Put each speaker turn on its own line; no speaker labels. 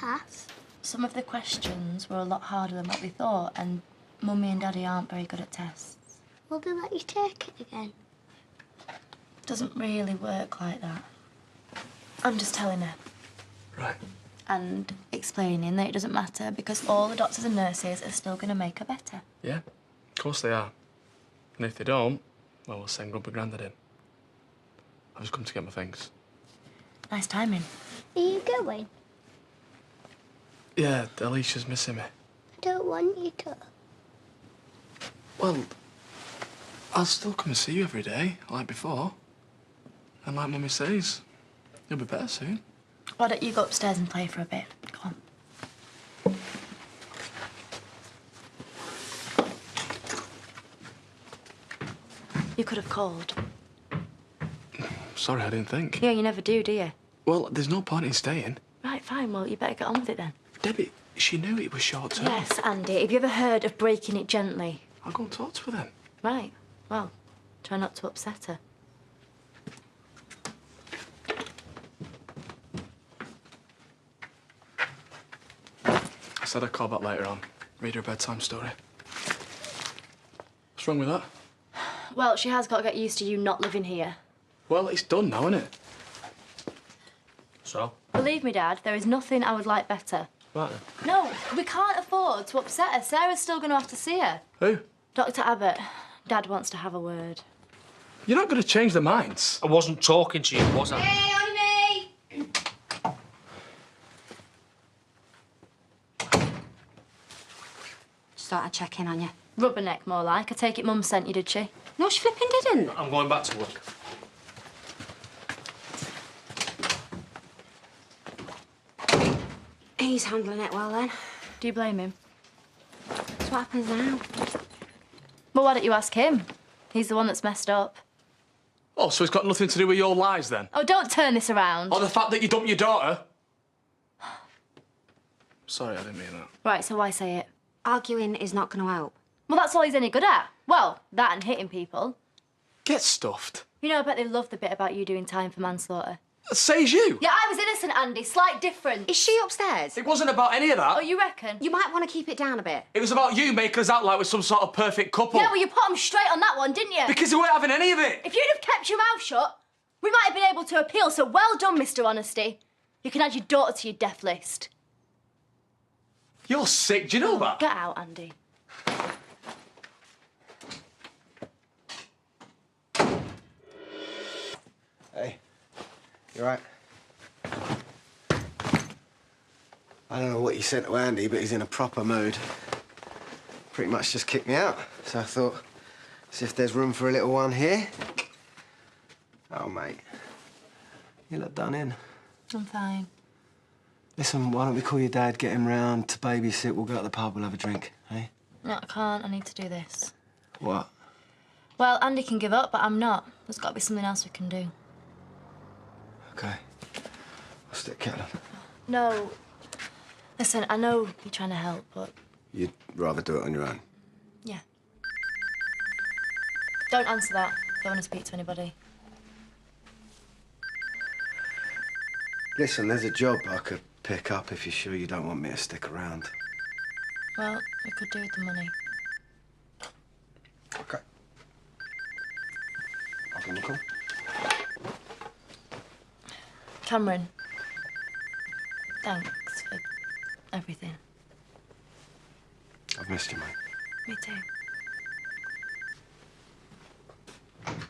pass?
Some of the questions were a lot harder than what we thought, and Mummy and Daddy aren't very good at tests.
Will they let you take it again?
Doesn't really work like that. I'm just telling her.
Right.
And explaining that it doesn't matter because all the doctors and nurses are still going to make her better.
Yeah, of course they are. And if they don't, well, we'll send Grumpy Grandad in. I've just come to get my things.
Nice timing.
Are you going?
Yeah, Alicia's missing me.
I don't want you to.
Well, I'll still come and see you every day, like before. And like Mummy says, you'll be better soon.
Why don't you go upstairs and play for a bit? Come on. You could have called.
Sorry, I didn't think.
Yeah, you never do you?
Well, there's no point in staying.
Right, fine. Well, you better get on with it then.
Debbie, she knew it was short term.
Yes, Andy. Have you ever heard of breaking it gently?
I'll go and talk to her then.
Right. Well, try not to upset her.
I said I'd call back later on. Read her a bedtime story. What's wrong with that?
Well, she has got to get used to you not living here.
Well, it's done now, isn't it? So?
Believe me, Dad, there is nothing I would like better.
Right then.
No, we can't afford to upset her. Sarah's still going to have to see her.
Who?
Dr. Abbott. Dad wants to have a word.
You're not going to change their minds.
I wasn't talking to you, was I?
Hey, only me!
Just thought I'd check in on you.
Rubberneck, more like. I take it Mum sent you, did she?
No, she flipping didn't.
I'm going back to work.
He's handling it well, then.
Do you blame him?
So what happens now?
Well, why don't you ask him? He's the one that's messed up.
Oh, so it's got nothing to do with your lies, then?
Oh, don't turn this around.
Or the fact that you dumped your daughter? Sorry, I didn't mean that.
Right, so why say it?
Arguing is not going to help.
Well, that's all he's any good at. Well, that and hitting people.
Get stuffed.
You know, I bet they love the bit about you doing time for manslaughter.
Says you.
Yeah, I was innocent, Andy. Slight difference.
Is she upstairs?
It wasn't about any of that.
Oh, you reckon?
You might want to keep it down a bit.
It was about you making us out like we're some sort of perfect couple.
Yeah, well, you put him straight on that one, didn't you?
Because you weren't having any of it.
If you'd have kept your mouth shut, we might have been able to appeal, so well done, Mr. Honesty. You can add your daughter to your death list.
You're sick, do you know that?
Get out, Andy.
Hey, you right? I don't know what you said to Andy, but he's in a proper mood. Pretty much just kicked me out. So I thought, see if there's room for a little one here. Oh, mate. You look done in.
I'm fine.
Listen, why don't we call your dad, get him round to babysit, we'll go to the pub, we'll have a drink, eh?
No, I can't. I need to do this.
What?
Well, Andy can give up, but I'm not. There's got to be something else we can do.
Okay. I'll stick kettle on.
No. Listen, I know you're trying to help, but...
You'd rather do it on your own?
Yeah. Don't answer that. Don't want to speak to anybody.
Listen, there's a job I could pick up if you're sure you don't want me to stick around.
Well, we could do with the money.
Okay. I'll give him a call.
Cameron, thanks for everything.
I've missed you, mate.
Me too.